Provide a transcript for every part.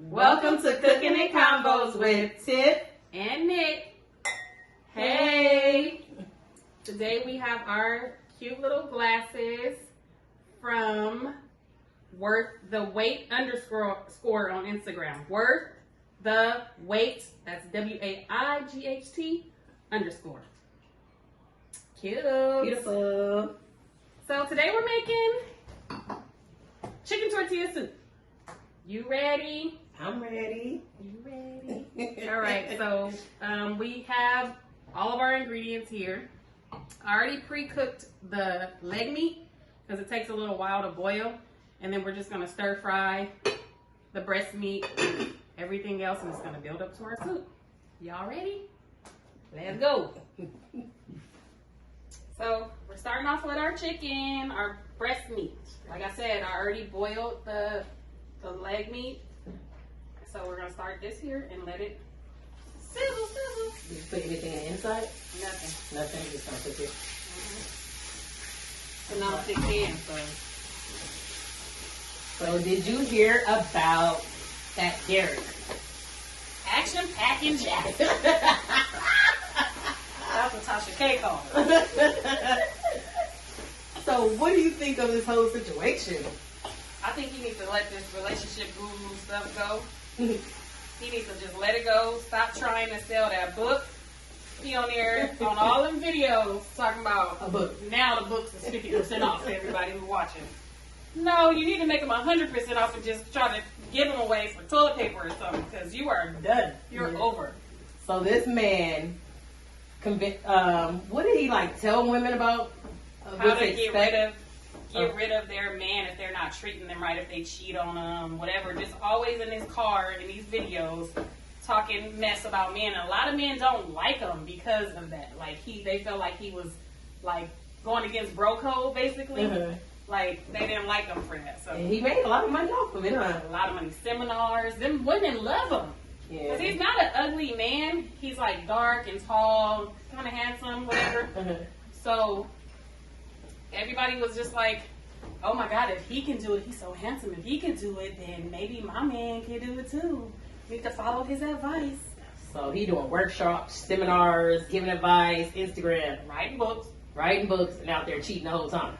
Welcome to Cooking and Combos with Tiff and Nick. Hey! Today we have our cute little glasses from Worth the Wait _ on Instagram. Worth the Wait, that's WAIGHT _. Cute. Beautiful. So today we're making chicken tortilla soup. You ready? I'm ready. You ready? All right, so we have all of our ingredients here. I already pre-cooked the leg meat because it takes a little while to boil. And then we're just going to stir fry the breast meat, everything else, and it's going to build up to our soup. Y'all ready? Let's go. So we're starting off with our chicken, our breast meat. Like I said, I already boiled the leg meat. So we're gonna start this here and let it sizzle. Did you put anything inside? Nothing. Nothing. Just gonna cook it. So now it's in. So did you hear about that Derek? Action packing jack. That's what Tasha K called it. So what do you think of this whole situation? I think he needs to let this relationship guru stuff go. He needs to just let it go. Stop trying to sell that book. He on there on all them videos talking about A book. Now the books is 50% off to everybody who's watching. No, you need to make them 100% off and just try to give them away for toilet paper or something because you are done. You're over. So this man, what did he tell women about? How to get rid of their man if they're not treating them right, if they cheat on them, whatever. Just always in his car in these videos talking mess about men. And a lot of men don't like him because of that. They felt like he was going against bro code basically. Mm-hmm. They didn't like him for that. So and he made a lot of money off of it, huh? A lot of money. Seminars. Them women love him. Yeah. Because he's not an ugly man. He's dark and tall, kind of handsome, whatever. Mm-hmm. So everybody was just like, oh my God, if he can do it, he's so handsome. If he can do it, then maybe my man can do it too. Need to follow his advice. So he doing workshops, seminars, giving advice, Instagram, Writing books. and out there cheating the whole time.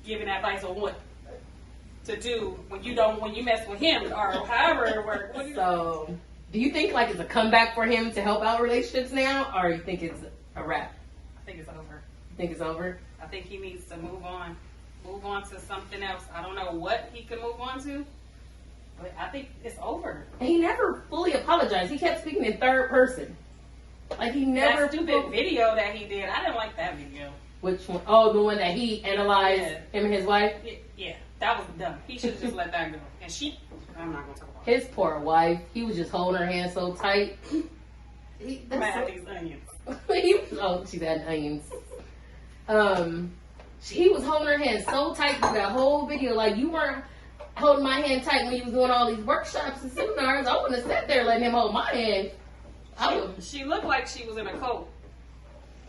Giving advice on what to do when you mess with him or however it works. So do you think it's a comeback for him to help out relationships now, or you think it's a wrap? I think it's over. You think it's over? I think he needs to move on to something else. I don't know what he can move on to, but I think it's over. And he never fully apologized. He kept speaking in third person. He never. That stupid video that he did, I didn't like that video. Which one? Oh, the one that he analyzed him and his wife? Yeah, that was dumb. He should have just let that go. And I'm not going to talk about his poor wife. He was just holding her hand so tight. these onions. She's adding onions. He was holding her hand so tight through that whole video. You weren't holding my hand tight when you was doing all these workshops and seminars. I wouldn't have sat there letting him hold my hand. She looked like she was in a cult,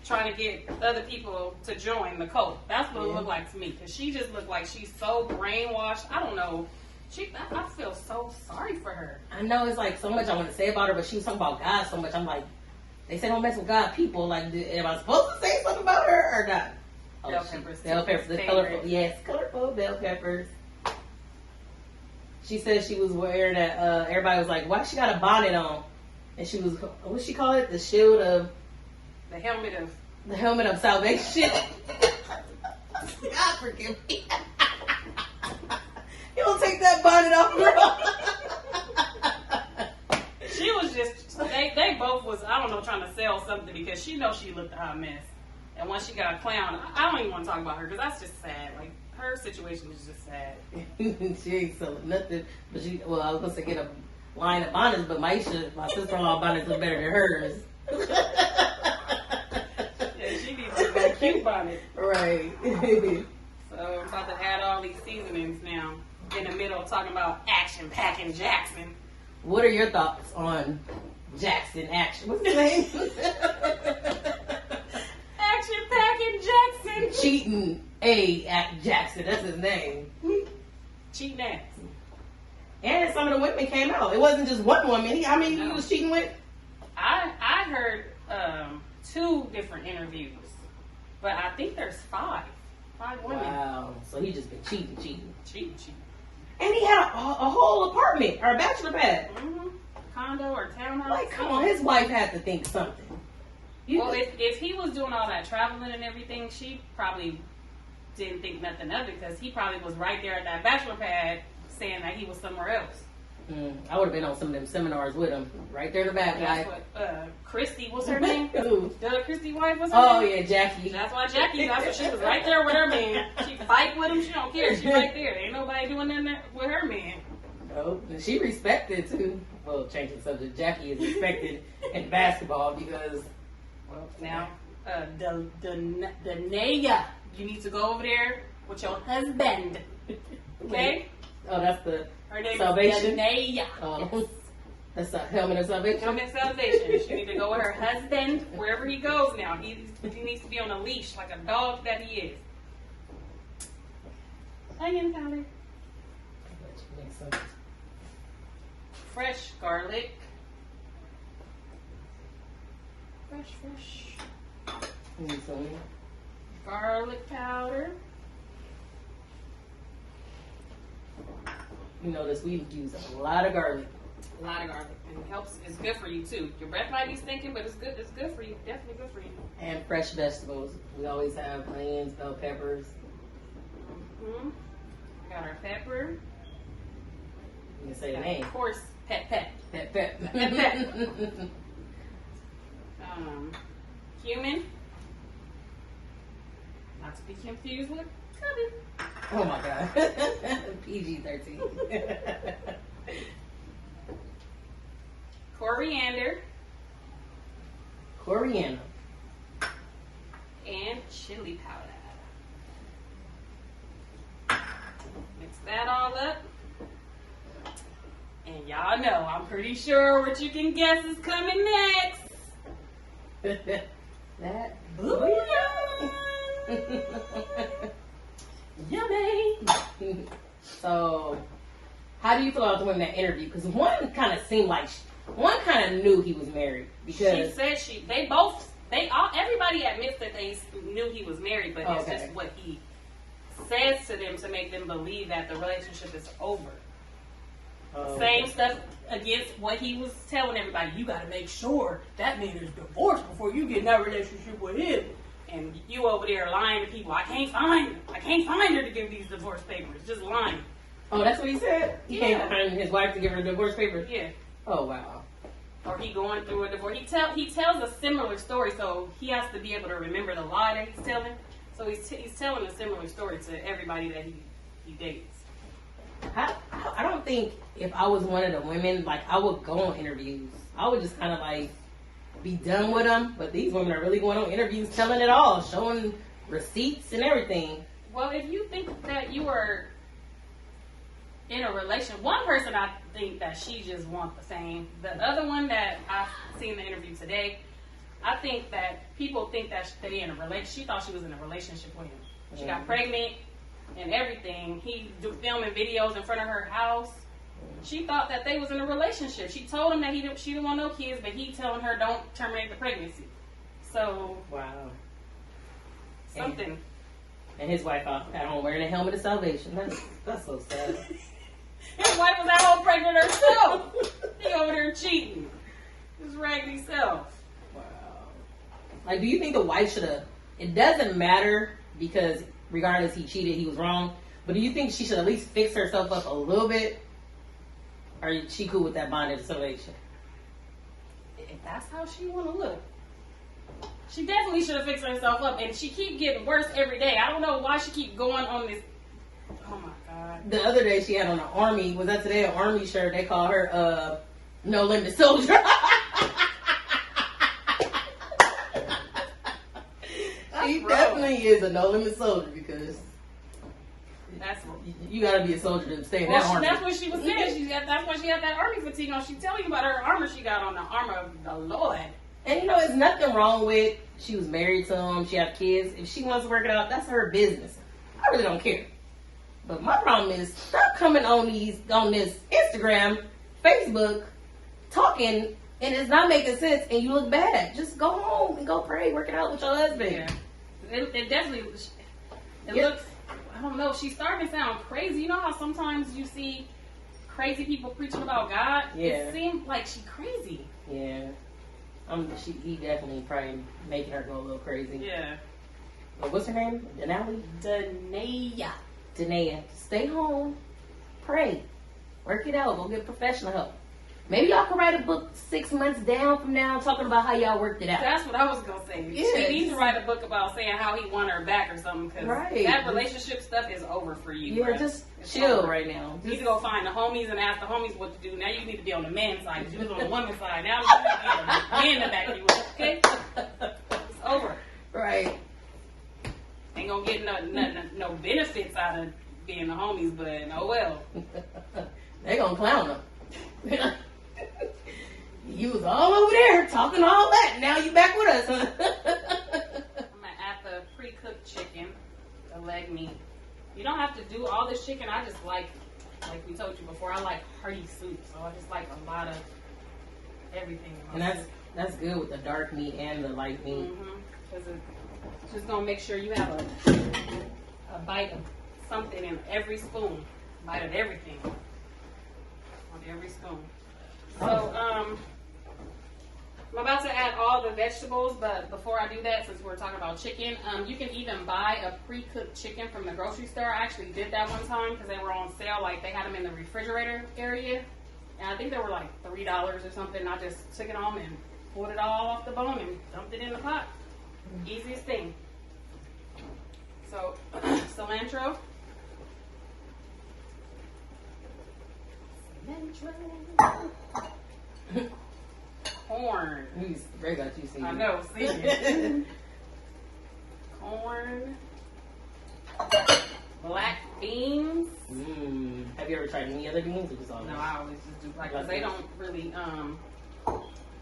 trying to get other people to join the cult. That's what it looked like to me. Because she just looked like she's so brainwashed. I don't know. I feel so sorry for her. I know it's so much I want to say about her, but she was talking about God so much. I'm they say don't mess with God people. Am I supposed to say something about her or not? Bell peppers. Bell peppers. The colorful. Yes, colorful bell peppers. She said she was wearing that. Everybody was like, why she got a bonnet on? And she was, what she call it? The shield of. The helmet of salvation. God forgive me. You don't take that bonnet off, girl. She was just, they both was, I don't know, trying to sell something because she knows she looked a hot mess. And once she got a clown, I don't even want to talk about her because that's just sad. Her situation is just sad. She ain't selling nothing. But I was supposed to get a line of bonnets, but my sister-in-law bonnets are better than hers. She needs to get a cute bonnet. Right. So I'm about to add all these seasonings now. In the middle talking about action packing Jackson. What are your thoughts on Jackson Action? What's his name? Action packing Jackson. Cheating A at Jackson. That's his name. Cheating ass. And some of the women came out. It wasn't just one woman. How many he was cheating with? I heard 2 different interviews, but I think there's 5 women. Wow. So he just been cheating. And he had a whole apartment or a bachelor pad. Mm-hmm. Condo or townhouse. Like, come on, his wife had to think something. Well, if he was doing all that traveling and everything, she probably didn't think nothing of it because he probably was right there at that bachelor pad saying that he was somewhere else. I would have been on some of them seminars with him, right there in the back. That's what Christy, what's her name? Who? The Christy wife, what's her name? Yeah, Jackie. That's why Jackie, that's what she was right there with her man. She fight with him, she don't care, she right there. Ain't nobody doing nothing with her man. No, and she respected too. Well, change the subject. Jackie is respected in basketball because, well, now, the Naya, you need to go over there with your husband. Okay? Oh, that's the her name salvation. Is Naya. Oh, that's a helmet of salvation. Helmet of salvation. She need to go with her husband wherever he goes now. He needs to be on a leash like a dog that he is. Onion powder. Fresh garlic. Fresh. Garlic powder. You notice we use a lot of garlic. A lot of garlic. And it helps. It's good for you too. Your breath might be stinking, but it's good. It's good for you. Definitely good for you. And fresh vegetables. We always have onions, bell peppers. Mm-hmm. Got our pepper. You can say the name. Of course, pep. Cumin. Not to be confused with cumin. Oh my God. PG-13. Coriander. And chili powder. Mix that all up. And y'all know, I'm pretty sure what you can guess is coming next. That bouillon. Yummy. So, how do you feel about the women that interview? Because one kind of seemed like one kind of knew he was married because she said everybody admits that they knew he was married, but it's just what he says to them to make them believe that the relationship is over. Same stuff against what he was telling everybody. You got to make sure that man is divorced before you get in that relationship with him. And you over there lying to people. I can't find her to give these divorce papers. Just lying. Oh, that's what he said? He can't find his wife to give her divorce papers? Yeah. Oh, wow. Or he going through a divorce. He tells a similar story, so he has to be able to remember the lie that he's telling. So he's telling a similar story to everybody that he dates. I don't think if I was one of the women, like, I would go on interviews. I would just kind of, like, be done with them. But these women are really going on interviews, telling it all, showing receipts and everything. Well, if you think that you are in a relationship, one person I think that she just wants the same. The other one that I've seen the interview today, I think that people think that they're in a relationship. She thought she was in a relationship with him. She got pregnant and everything. He filming videos in front of her house. She thought that they was in a relationship. She told him that she didn't want no kids, but he telling her don't terminate the pregnancy. So wow, something. And his wife out at home wearing a helmet of salvation. That's so sad. His wife was at home pregnant herself. He over there cheating. His raggedy self. Wow. Like, do you think the wife should have? It doesn't matter because regardless he cheated, he was wrong. But do you think she should at least fix herself up a little bit? Or is she cool with that bondage salvation? If that's how she want to look. She definitely should have fixed herself up. And she keep getting worse every day. I don't know why she keep going on this. Oh my God. The other day she had on an army, was that today, an army shirt. They call her No Limit Soldier. She definitely is a No Limit Soldier because you gotta be a soldier to stay in that army. That's what she was saying. That's why she had that army fatigue on. She's telling you about her armor she got on, the armor of the Lord. And you know, there's nothing wrong with, she was married to him, she had kids. If she wants to work it out, that's her business. I really don't care. But my problem is, stop coming on this Instagram, Facebook, talking, and it's not making sense, and you look bad. Just go home and go pray, work it out with your husband. Yeah. It definitely, Yeah. looks, I don't know, she's starting to sound crazy. You know how sometimes you see crazy people preaching about God? Yeah. It seems like she's crazy. Yeah. He definitely probably making her go a little crazy. Yeah. But what's her name? Denali? Danae. Stay home. Pray. Work it out. Go get professional help. Maybe y'all can write a book 6 months down from now talking about how y'all worked it out. That's what I was going to say. Yeah. She needs to write a book about saying how he won her back or something, because Right. that relationship stuff is over for you. Yeah, bruh. just It's chill over. right now. You need to go find the homies and ask the homies what to do. Now you need to be on the man's side, because you was on the woman's side. Now you need to be on the man to back you up, okay? It's over. Right. Ain't gonna get no benefits out of being the homies, but oh well. They gonna clown her. You was all over there talking all that. Now you back with us, huh? I'm gonna add the pre-cooked chicken, the leg meat. You don't have to do all this chicken. I just like we told you before, I like hearty soup. So I just like a lot of everything. And that's good with the dark meat and the light meat. Because it's just gonna make sure you have a bite of something in every spoon. Bite of everything on every spoon. So I'm about to add all the vegetables, but before I do that, since we're talking about chicken, you can even buy a pre-cooked chicken from the grocery store. I actually did that one time because they were on sale. Like, they had them in the refrigerator area, and I think they were like $3 or something. I just took it home and pulled it all off the bone and dumped it in the pot. Easiest thing. So, cilantro. Corn. Ray got you seen. I know, see it. Corn. Black beans. Have you ever tried any other beans? Or just all No, these? I always just do black because they don't really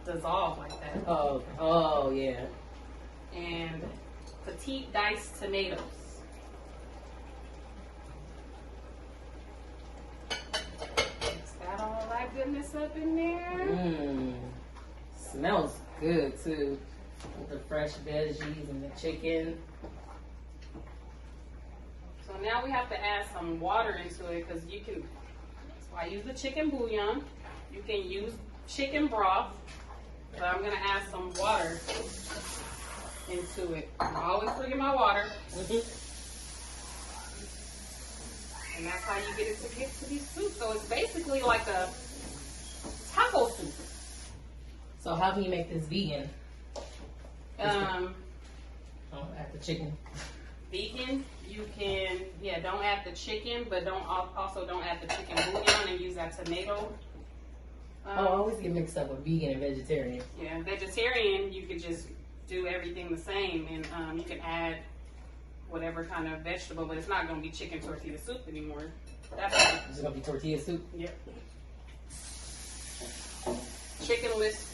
dissolve like that. Oh yeah. And petite diced tomatoes. Mix that all that goodness up in there. Smells good too. With the fresh veggies and the chicken. So now we have to add some water into it because you can, so I use the chicken bouillon. You can use chicken broth, but I'm going to add some water into it. I always bring in my water. And that's how you get it to be soup. So it's basically like a taco soup. So how can you make this vegan? Add the chicken. Vegan, you can, don't add the chicken, but don't add the chicken bouillon and use that tomato. I always get mixed up with vegan and vegetarian. Yeah, vegetarian, you could just do everything the same, and you can add whatever kind of vegetable, but it's not going to be chicken tortilla soup anymore. That's It's gonna be tortilla soup. Yep. Chickenless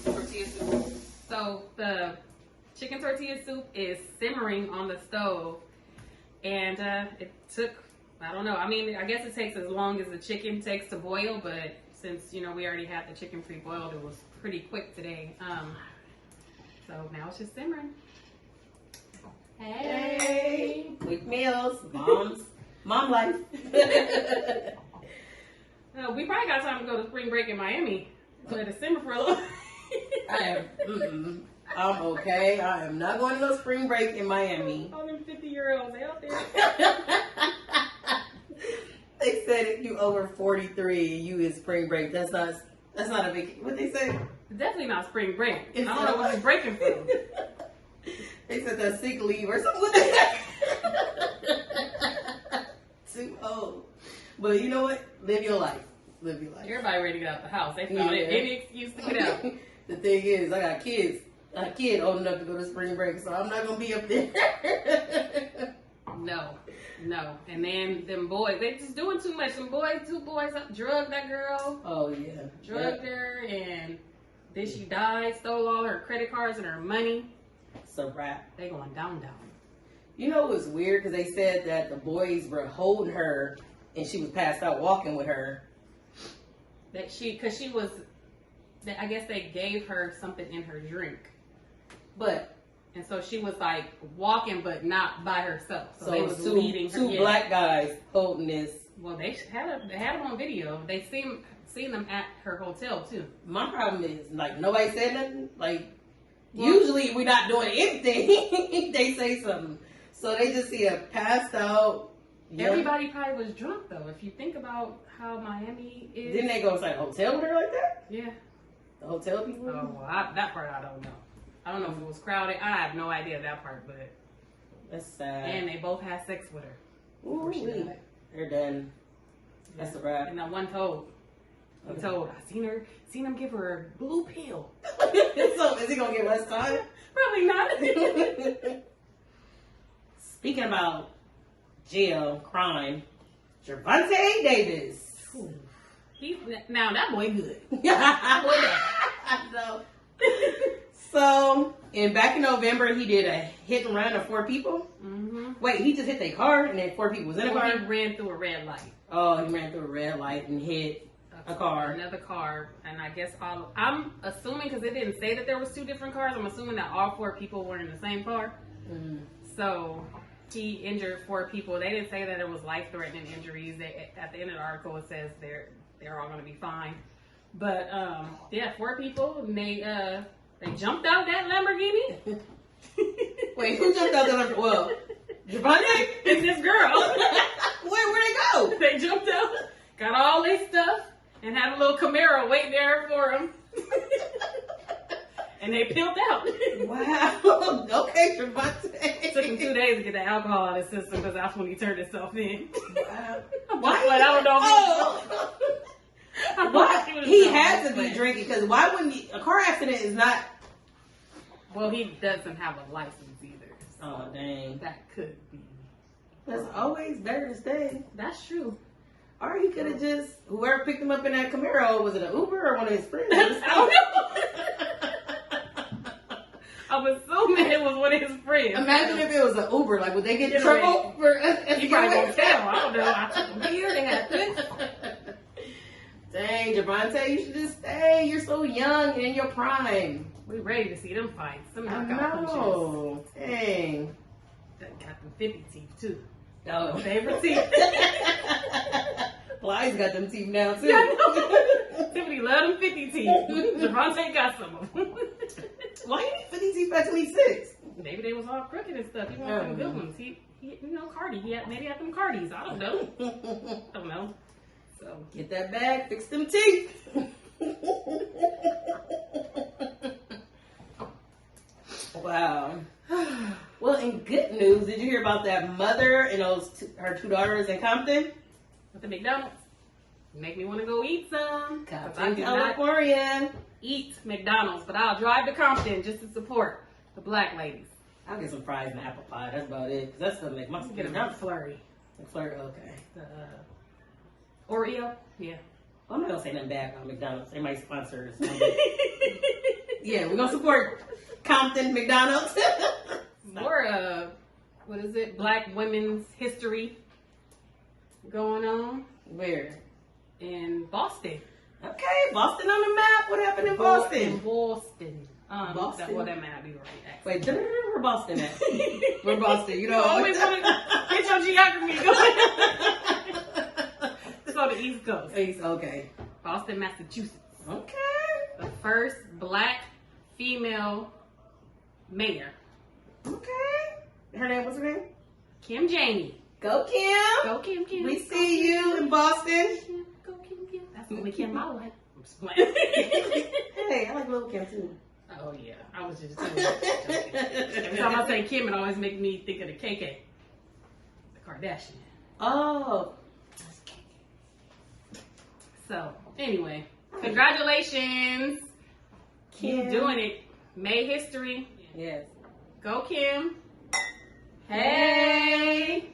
tortilla soup. So the chicken tortilla soup is simmering on the stove, and it took, I don't know, I mean, I guess it takes as long as the chicken takes to boil, but since, we already had the chicken pre-boiled, it was pretty quick today. So now it's just simmering. Hey! Quick meals, mom life. We probably got time to go to spring break in Miami. Let it simmer for a little. I'm okay. I am not going to no spring break in Miami. All them 50-year-olds out there. They said if you over 43, you is spring break. That's not a big. What they say? Definitely not spring break. I It's don't know what you're breaking from. They said that's sick leave or something. What they say? Too old. But you know what? Live your life. Live your life. Everybody ready to get out the house. They found it any excuse to get out. The thing is, I got kids. I got a kid old enough to go to spring break, so I'm not gonna be up there. No. And then them boys, they just doing too much. Them boys, two boys, drugged that girl. Oh yeah. Drugged her, and then she died, stole all her credit cards and her money. It's a wrap. They going down. You know what's weird? Because they said that the boys were holding her and she was passed out walking with her. That because she was, I guess they gave her something in her drink. And so she was like walking, but not by herself. So they was leading her. Two black guys holding this. Well, they had them on video. They seen them at her hotel too. My problem is like nobody said nothing. Like usually we're not doing anything. They say something, so they just see a passed out. Everybody probably was drunk though. If you think about how Miami is. Didn't they go inside a hotel with her like that? Yeah. The hotel people. Oh, well, that part I don't know. I don't know if it was crowded. I have no idea that part, but that's sad. And they both had sex with her. Ooh, they're done. That's a wrap. And that one told. I seen him give her a blue pill. So is he gonna get less time? Probably not. Speaking about jail crime, Gervonta Davis. Now that boy good. I know. So, back in November, he did a hit and run of 4 people. Mm-hmm. Wait, he just hit their car and then 4 people was in the car? He ran through a red light. Oh, he ran through a red light and hit a car. Another car. And I guess I'm assuming, because it didn't say that there was 2 different cars, I'm assuming that all 4 people were in the same car. Mm-hmm. So, he injured 4 people. They didn't say that it was life-threatening injuries. At the end of the article, it says they're all going to be fine. But, 4 people, and they jumped out that Lamborghini. Wait, who jumped out that Lamborghini? Well, Gervonta? It's this girl. Where'd they go? They jumped out, got all their stuff, and had a little Camaro waiting there for them. And they peeled out. Wow. Okay, Gervonta. It took him 2 days to get the alcohol out of his system because that's when he turned himself in. Wow. Why? I don't know. Why? He had to be drinking because why wouldn't he? A car accident is not. Well, he doesn't have a license either. So oh, dang. That could be. That's always better to stay. That's true. Or he could have just, whoever picked him up in that Camaro, was it an Uber or one of his friends? I don't know. I'm assuming it was one of his friends. Imagine if it was an Uber. Like, would they get in trouble for You probably won't tell. I don't know. I took them here. They had this. Dang, Gervonta, you should just stay. You're so young and in your prime. We ready to see them fights. Some I knockout know. punches. Dang. That got them 50 teeth too. Oh. Favorite teeth. Fly's got them teeth now too. Yeah, Tiffany love them 50 teeth. Gervonta got some of them. Why you need 50 teeth by 26? Maybe they was all crooked and stuff. He wanted some good ones. He Cardi. Maybe had them Cardis. I don't know. So get that bag, fix them teeth. Wow. Well, in good news, did you hear about that mother and her 2 daughters in Compton? With the McDonald's. Make me want to go eat some. Compton, California. Eat McDonald's, but I'll drive to Compton just to support the black ladies. I'll get some fries and apple pie. That's about it. Cause that's gonna make my get a flurry. Flurry, okay. Oreo, yeah. I'm not gonna say nothing bad about McDonald's. They might sponsor us. Yeah, we're gonna support Compton McDonald's. More what is it? Black women's history going on. Where? In Boston. Okay, Boston on the map. What happened in Boston? In Boston. Boston. That might not be right. Wait, where Boston at? Where Boston? You know. Always want to get your geography going. It's on the East Coast. East, okay. Boston, Massachusetts. Okay. The first black female mayor. Okay. Her name, what's her name? Kim Janey. Go Kim. Go Kim. We see you in Boston. Go Kim. That's the only Kim I like. I'm just playing. Hey, I like little Kim too. Oh yeah, I was just joking. Every time I say Kim, it always makes me think of the KK, the Kardashian. Oh. So anyway, congratulations, Kim. You doing it. Made history. Yes. Go Kim. Hey.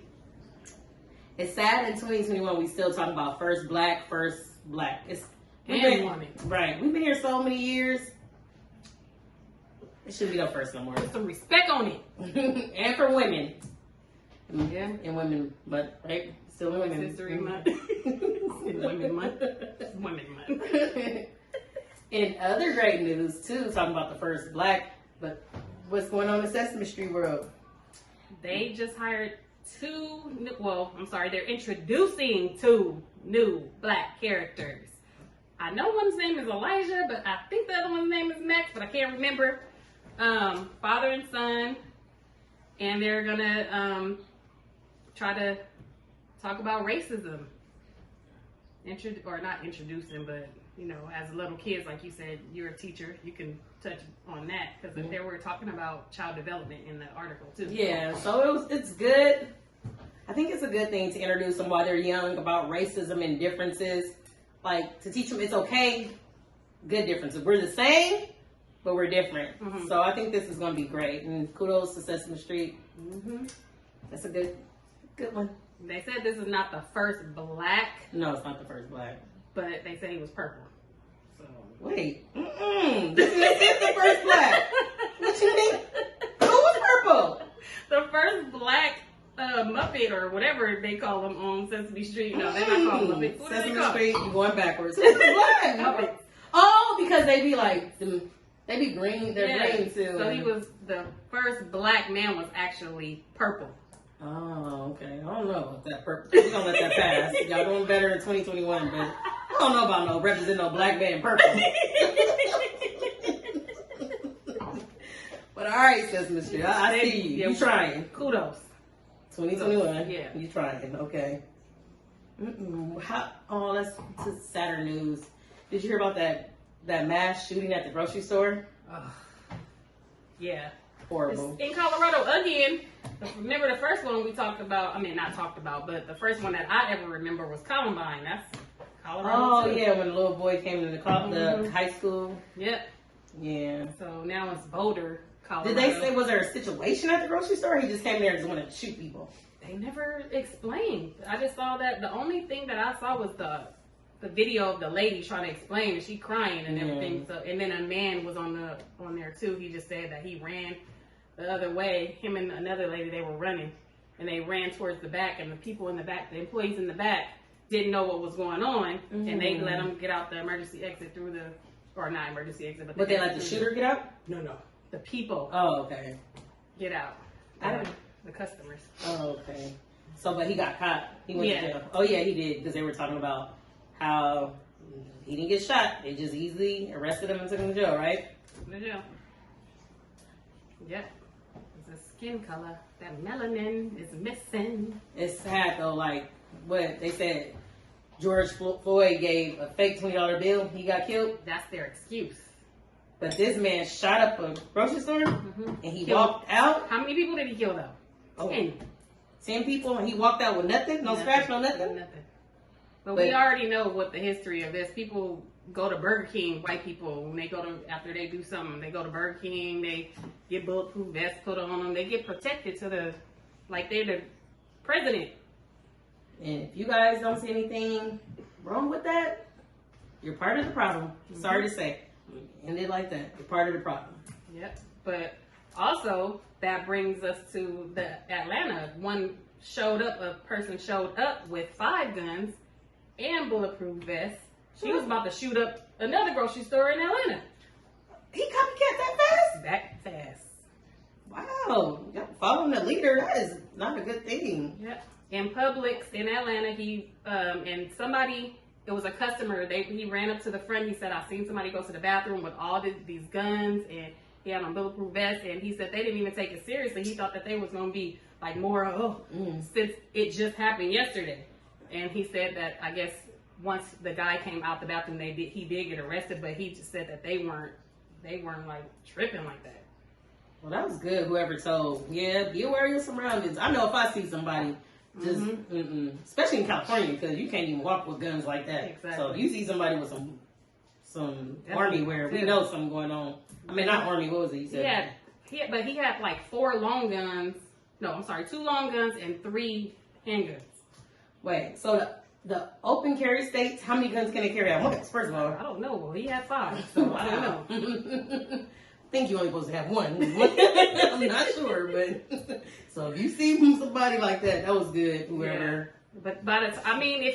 It's sad in 2021 we still talk about first black. It's woman. Right. We've been here so many years. It shouldn't be no first no more. Put some respect on it. And for women. Yeah. In Women Month, right? Still in Women. History Month. In Women Month. Women Month. In other great news too, talking about the first black, but what's going on in Sesame Street world? They just hired they're introducing 2 new black characters. I know one's name is Elijah, but I think the other one's name is Max, but I can't remember. Father and son, and they're gonna try to talk about racism. Not introducing, but you know, as little kids, like you said, you're a teacher, you can touch on that because they were talking about child development in the article too. Yeah, so it's good. I think it's a good thing to introduce them while they're young about racism and differences. Like, to teach them it's okay, good differences. We're the same, but we're different. Mm-hmm. So I think this is going to be great. And kudos to Sesame Street. Mm-hmm. That's a good one. They said this is not the first black. No, it's not the first black. But they said he was purple. So wait. This is the first black. What you mean? Who was purple? The first black Muppet or whatever they call them on Sesame Street. No, they're not called Muppets. What Sesame Street, you're going backwards. Who's the black Muppets? Oh, because they be like, they be green. They're green too. So he was the first black man was actually purple. Oh, okay. I don't know about that purple. We're gonna let that pass. Y'all doing better in 2021, but I don't know about representing no black man in purple. But all right, Sesame Street. I see you. You trying. Kudos. 2021. Yeah. You trying. Okay. Let's to sadder news. Did you hear about that mass shooting at the grocery store? Yeah. Horrible. It's in Colorado again. Remember the first one we talked about? I mean, not talked about, but the first one that I ever remember was Columbine. That's Colorado. Oh, yeah, when the little boy came to the high school. Yep. Yeah. So now it's Boulder, Colorado. Did they say, was there a situation at the grocery store, or he just came there and just wanted to shoot people? They never explained. I just saw that. The only thing that I saw was the video of the lady trying to explain, and she crying and everything. So, and then a man was on there too. He just said that he ran the other way. Him and another lady, they were running, and they ran towards the back. And the people in the back, the employees in the back, didn't know what was going on, and they let them get out the emergency exit through not emergency exit, but they let the shooter get out. No, the people. Oh, okay. Get out. The customers. Oh, okay. So, but he got caught. He went to jail. Oh, yeah, he did, because they were talking about how he didn't get shot. They just easily arrested him and took him to jail, right? To jail. Yep. It's a skin color. That melanin is missing. It's sad, though. Like, what they said, George Floyd gave a fake $20 bill. He got killed. That's their excuse. But this man shot up a grocery store, and he walked out. How many people did he kill, though? 10 people, and he walked out with nothing? No scratch, no nothing? Nothing. But we already know what the history of this. People go to Burger King, white people, when they after they do something, they go to Burger King, they get bulletproof vests put on them, they get protected like they're the president. And if you guys don't see anything wrong with that, you're part of the problem. Sorry to say. End it like that. You're part of the problem. Yep. But also, that brings us to the Atlanta. A person showed up with 5 guns and bulletproof vests. She was about to shoot up another grocery store in Atlanta. He copycat that fast? That fast. Wow. Following the leader, that is not a good thing. Yep. In Publix in Atlanta, and somebody, it was a customer, he ran up to the front. He said, I seen somebody go to the bathroom with all these guns, and he had on bulletproof vests, and he said they didn't even take it seriously. He thought that they was going to be like more, since it just happened yesterday. And he said that, I guess, once the guy came out the bathroom, he did get arrested, but he just said that they weren't like tripping like that. Well, that was good. Whoever told, be aware of your surroundings. I know if I see somebody, just especially in California, because you can't even walk with guns like that. Exactly. So if you see somebody with some army wear, we know something going on. I mean, not army. What was it? He said. But he had like 4 long guns. No, I'm sorry, 2 long guns and 3 handguns. Wait, so the open carry states, how many guns can they carry at once? First of all, I don't know. Well, he had 5, so I don't know. think you're only supposed to have one. I'm not sure, but so if you see somebody like that, that was good. Whoever. Yeah. But I mean,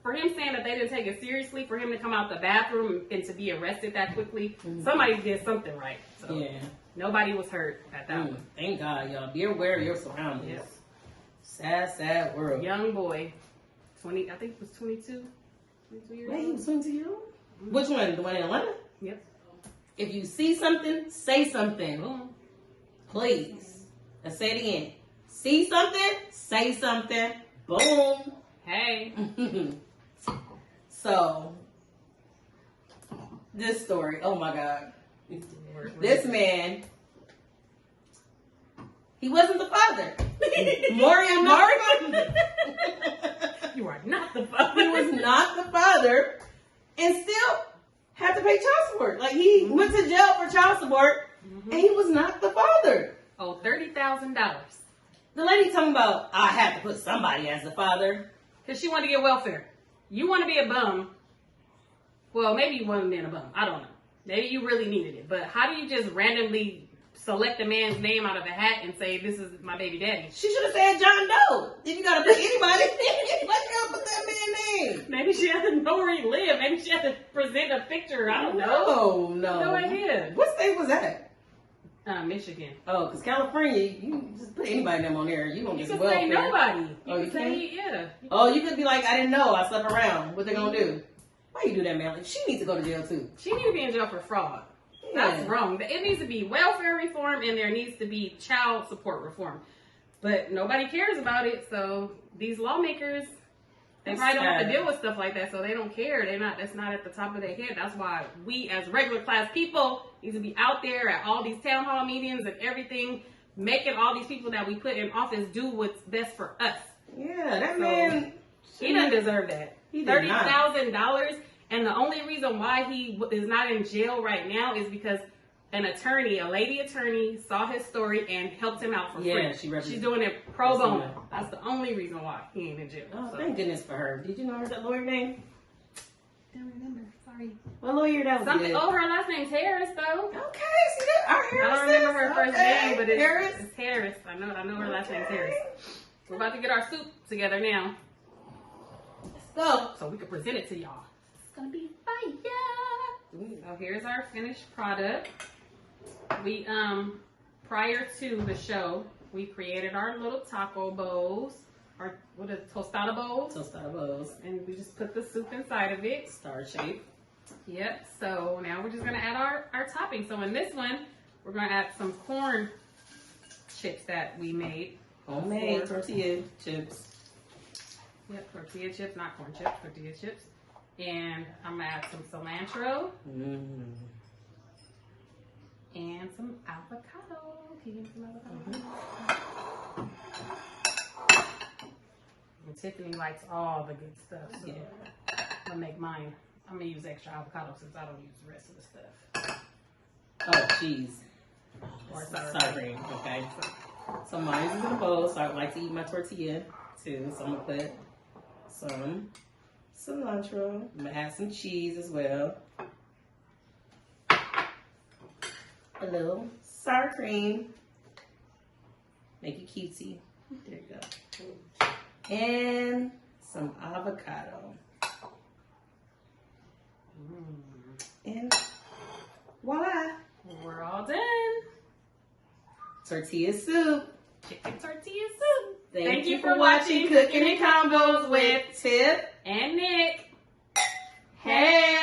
for him saying that they didn't take it seriously, for him to come out the bathroom and to be arrested that quickly, somebody did something right. So Yeah. Nobody was hurt at that one. Thank God, y'all. Be aware of your surroundings. Yes. Sad, sad world. Young boy, 20. I think it was 22. 22 years Wait, he old. was 22 years old? Which one? The one in Atlanta? Yep. If you see something, say something. Boom. Please. Let's say it again. See something, say something. Boom. Hey. So, this story, oh my God. This man, he wasn't the father. Mario. You are not the father. He was not the father and still had to pay child support. Like, he went to jail for child support and he was not the father. Oh, $30,000. The lady talking about, I have to put somebody as the father. Because she wanted to get welfare. You want to be a bum. Well, maybe you wasn't being a bum. I don't know. Maybe you really needed it. But how do you just randomly select a man's name out of a hat and say, this is my baby daddy? She should have said John Doe. If you got to put anybody, why you got to put that man's name? Maybe she had to know where he lived. Maybe she had to present a picture. I don't know. No idea. What state was that? Michigan. Oh, because California, you just put anybody name on there. You gonna You get can say welfare. nobody. Oh, you say, can? yeah. Oh, you could be like, I didn't know. I slept around. What they gonna do? Why you do that, man? Like, she needs to go to jail too. She needs to be in jail for fraud. That's wrong. It needs to be welfare reform and there needs to be child support reform. But nobody cares about it, so these lawmakers, they probably don't have to deal with stuff like that, so they don't care. That's not at the top of their head. That's why we as regular class people need to be out there at all these town hall meetings and everything, making all these people that we put in office do what's best for us. Yeah, that man, he doesn't deserve that. He did not. $30,000. And the only reason why he is not in jail right now is because an attorney, a lady attorney, saw his story and helped him out for free. Yeah, she's doing it pro bono. That's the only reason why he ain't in jail. Oh, thank goodness for her. Did you know that lawyer name? Don't remember. Sorry. What lawyer that was? Something. Oh, her last name's Harris, though. Okay, see that? Our Harris. I don't remember her first name, but it's Harris. It's Harris. I know her last name's Harris. We're about to get our soup together now, Let's go. so we can present it to y'all. It's gonna be fire. So here's our finished product. We prior to the show, we created our little taco bowls, our tostada bowls, Tostada bowls. and we just put the soup inside of it. Star shape. Yep. So now we're just gonna add our topping. So in this one, we're gonna add some corn chips that we made. Homemade tortilla chips. Yep, tortilla chips, not corn chips, tortilla chips. And I'm gonna add some cilantro and some avocado. Can you get some avocado? And Tiffany likes all the good stuff, so I'm gonna make mine. I'm gonna use extra avocado since I don't use the rest of the stuff. Oh, cheese. Or Sour cream. Okay. So mine is in a bowl, so I like to eat my tortilla too. So I'm gonna put some cilantro. I'm gonna add some cheese as well. A little sour cream. Make it cutesy. There you go. And some avocado. And voila. We're all done. Tortilla soup. Chicken tortilla soup. Thank you for watching Cooking and Combos with Tip and Nick. Hey.